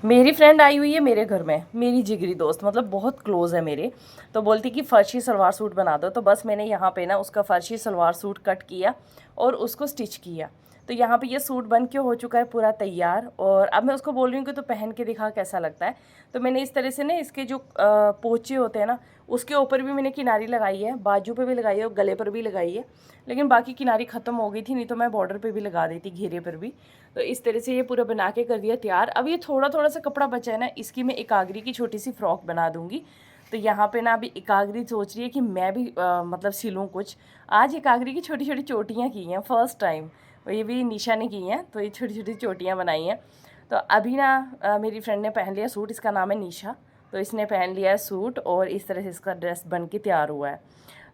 मेरी friend I हुई है मेरे घर में, मेरी जिगरी दोस्त, मतलब बहुत क्लोज़ है मेरे। तो बोलती कि फ़र्शी सलवार सूट बना दो, तो बस मैंने यहाँ पे ना उसका फ़र्शी सलवार सूट कट किया और उसको स्टिच किया। तो यहाँ पे ये सूट बन के हो चुका है पूरा तैयार, और अब मैं उसको बोल रही हूँ कि तो पहन के दिखा कैसा लगता है। तो मैंने इस तरह से ना इसके जो पोंचे होते हैं ना, उसके ऊपर भी मैंने किनारी लगाई है, बाजू पे भी लगाई है और गले पर भी लगाई है। लेकिन बाकी किनारी ख़त्म हो गई थी, नहीं तो मैं बॉर्डर पे भी लगा देती, घेरे पर भी। तो इस तरह से ये पूरा बना के कर दिया तैयार। अब ये थोड़ा थोड़ा सा कपड़ा बचा है ना, इसकी मैं एकाग्री की छोटी सी फ्रॉक बना दूंगी। तो यहाँ पे ना अभी एकाग्री सोच रही है कि मैं भी मतलब सिलूँ कुछ। आज एकाग्री की छोटी छोटी चोटियाँ की हैं फर्स्ट टाइम, और ये भी निशा ने की हैं, तो ये छोटी छोटी चोटियाँ बनाई हैं। तो अभी ना मेरी फ्रेंड ने पहन लिया सूट, इसका नाम है निशा। तो इसने पहन लिया है सूट और इस तरह से इसका ड्रेस बन के तैयार हुआ है।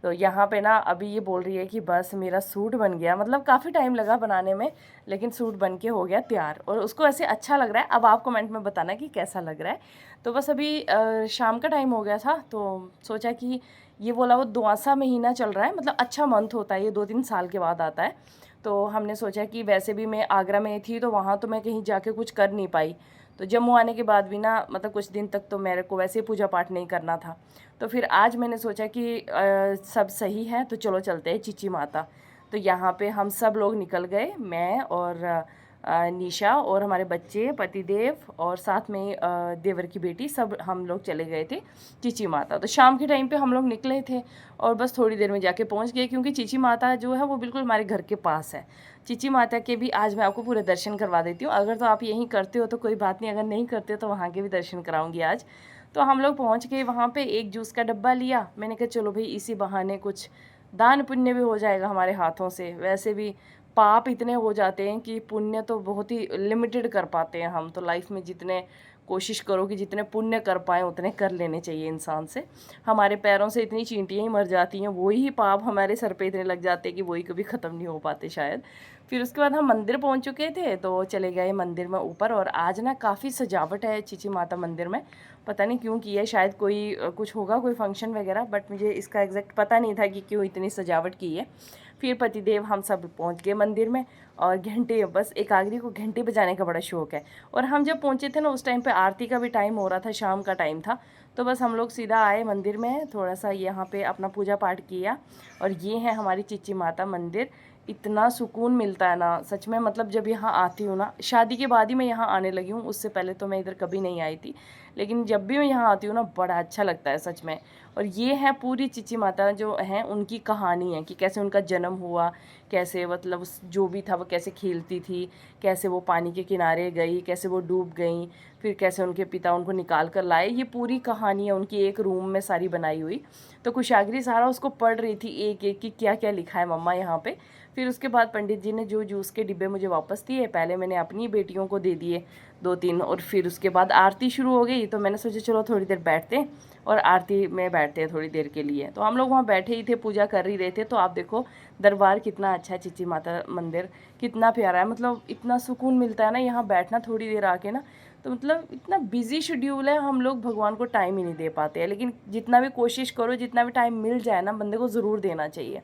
तो यहाँ पे ना अभी ये बोल रही है कि बस मेरा सूट बन गया, मतलब काफ़ी टाइम लगा बनाने में, लेकिन सूट बन के हो गया तैयार और उसको ऐसे अच्छा लग रहा है। अब आप कमेंट में बताना कि कैसा लग रहा है। तो बस अभी शाम का टाइम हो गया था, तो सोचा कि ये बोला वो दुआसा महीना चल रहा है, मतलब अच्छा मंथ होता है ये, 2-3 साल के बाद आता है। तो हमने सोचा कि वैसे भी मैं आगरा में थी तो वहाँ तो मैं कहीं जाके कुछ कर नहीं पाई। तो जम्मू आने के बाद भी ना, मतलब कुछ दिन तक तो मेरे को वैसे ही पूजा पाठ नहीं करना था। तो फिर आज मैंने सोचा कि सब सही है तो चलो चलते हैं चीची माता। तो यहाँ पे हम सब लोग निकल गए, मैं और निशा और हमारे बच्चे, पतिदेव और साथ में देवर की बेटी, सब हम लोग चले गए थे चीची माता। तो शाम के टाइम पे हम लोग निकले थे और बस थोड़ी देर में जाके पहुँच गए, क्योंकि चीची माता जो है वो बिल्कुल हमारे घर के पास है। चीची माता के भी आज मैं आपको पूरे दर्शन करवा देती हूँ। अगर तो आप यहीं करते हो तो कोई बात नहीं, अगर नहीं करते हो तो वहाँ के भी दर्शन कराऊंगी आज। तो हम लोग पहुँच गए वहाँ पे, एक जूस का डब्बा लिया। मैंने कहा चलो भाई इसी बहाने कुछ दान पुण्य भी हो जाएगा हमारे हाथों से। वैसे भी पाप इतने हो जाते हैं कि पुण्य तो बहुत ही लिमिटेड कर पाते हैं हम तो लाइफ में। जितने कोशिश करो कि जितने पुण्य कर पाएँ उतने कर लेने चाहिए इंसान से। हमारे पैरों से इतनी चींटियाँ ही मर जाती हैं, वही पाप हमारे सर पे इतने लग जाते हैं कि वही कभी ख़त्म नहीं हो पाते शायद। फिर उसके बाद हम मंदिर पहुंच चुके थे, तो चले गए मंदिर में ऊपर। और आज ना काफ़ी सजावट है चीची माता मंदिर में, पता नहीं क्यों की है, शायद कोई कुछ होगा, कोई फंक्शन वगैरह, बट मुझे इसका एग्जैक्ट पता नहीं था कि क्यों इतनी सजावट की है। फिर पतिदेव हम सब पहुंच गए मंदिर में, और घंटे, बस एकाग्री को घंटे बजाने का बड़ा शौक है। और हम जब पहुंचे थे ना उस टाइम पे आरती का भी टाइम हो रहा था, शाम का टाइम था। तो बस हम लोग सीधा आए मंदिर में, थोड़ा सा यहाँ पे अपना पूजा पाठ किया। और ये है हमारी चीची माता मंदिर। इतना सुकून मिलता है ना सच में, मतलब जब यहाँ आती हूँ ना, शादी के बाद ही मैं यहाँ आने लगी हूँ, उससे पहले तो मैं इधर कभी नहीं आई थी। लेकिन जब भी मैं यहाँ आती हूँ ना, बड़ा अच्छा लगता है सच में। और ये है पूरी चीची माता जो हैं उनकी कहानी है कि कैसे उनका जन्म हुआ, कैसे मतलब जो भी था वो कैसे खेलती थी, कैसे वो पानी के किनारे गई, कैसे वो डूब गई, फिर कैसे उनके पिता उनको निकाल कर लाए। ये पूरी कहानी है उनकी एक रूम में सारी बनाई हुई। तो कुशाग्री सारा उसको पढ़ रही थी एक एक कि क्या क्या लिखा है मम्मा यहाँ पे। फिर उसके बाद पंडित जी ने जो जूस के डिब्बे मुझे वापस दिए, पहले मैंने अपनी बेटियों को दे दिए 2-3, और फिर उसके बाद आरती शुरू हो गई। तो मैंने सोचा चलो थोड़ी देर बैठते हैं और आरती में बैठते हैं थोड़ी देर के लिए। तो हम लोग वहाँ बैठे ही थे, पूजा कर ही रहे थे। तो आप देखो दरबार कितना अच्छा है, चीची माता मंदिर कितना प्यारा है, मतलब इतना सुकून मिलता है ना यहाँ बैठना थोड़ी देर आके ना। तो मतलब इतना बिजी शेड्यूल है, हम लोग भगवान को टाइम ही नहीं दे पाते हैं, लेकिन जितना भी कोशिश करो, जितना भी टाइम मिल जाए ना बंदे को ज़रूर देना चाहिए।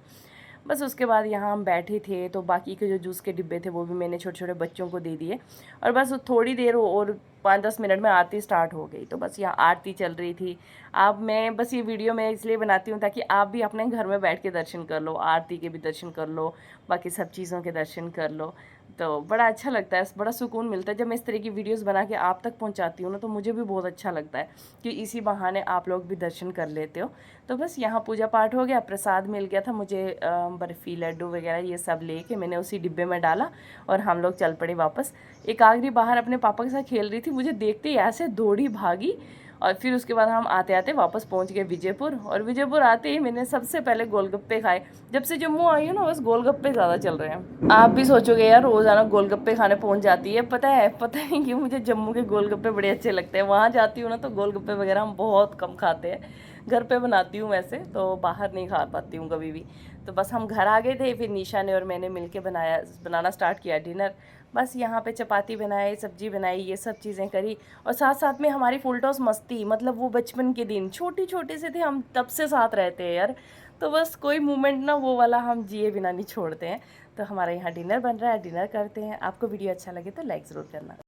बस उसके बाद यहाँ हम बैठे थे, तो बाकी के जो जूस के डिब्बे थे वो भी मैंने छोटे छोटे बच्चों को दे दिए। और बस थोड़ी देर और 5-10 मिनट में आरती स्टार्ट हो गई। तो बस यहाँ आरती चल रही थी। अब मैं बस ये वीडियो मैं इसलिए बनाती हूँ ताकि आप भी अपने घर में बैठ के दर्शन कर लो, आरती के भी दर्शन कर लो, बाकी सब चीज़ों के दर्शन कर लो। तो बड़ा अच्छा लगता है, बड़ा सुकून मिलता है जब मैं इस तरह की वीडियोस बना के आप तक पहुंचाती हूँ ना, तो मुझे भी बहुत अच्छा लगता है कि इसी बहाने आप लोग भी दर्शन कर लेते हो। तो बस यहाँ पूजा पाठ हो गया, प्रसाद मिल गया था मुझे, बर्फ़ी लड्डू वगैरह ये सब लेके मैंने उसी डिब्बे में डाला और हम लोग चल पड़े वापस। एकाग्री बाहर अपने पापा के साथ खेल रही थी, मुझे देखते ही ऐसे दौड़ी भागी। और फिर उसके बाद हम आते आते वापस पहुंच गए विजयपुर, और विजयपुर आते ही मैंने सबसे पहले गोलगप्पे खाए। जब से जम्मू आई हूँ ना, बस गोलगप्पे ज़्यादा चल रहे हैं। आप भी सोचोगे यार रोज़ाना गोलगप्पे खाने पहुंच जाती है, पता नहीं कि मुझे जम्मू के गोलगप्पे बड़े अच्छे लगते हैं। वहाँ जाती हूँ ना तो गोलगप्पे वगैरह हम बहुत कम खाते हैं, घर पे बनाती हूँ वैसे तो, बाहर नहीं खा पाती हूँ कभी भी। तो बस हम घर आ गए थे, फिर निशा ने और मैंने मिलके बनाना स्टार्ट किया डिनर। बस यहाँ पे चपाती बनाई, सब्जी बनाई, ये सब चीज़ें करी। और साथ साथ में हमारी फुल टॉस मस्ती, मतलब वो बचपन के दिन छोटे छोटे से थे हम, तब से साथ रहते हैं यार। तो बस कोई मोमेंट ना वो वाला हम जिए बिना नहीं छोड़ते हैं। तो हमारे यहाँ डिनर बन रहा है, डिनर करते हैं। आपको वीडियो अच्छा लगे तो लाइक ज़रूर करना।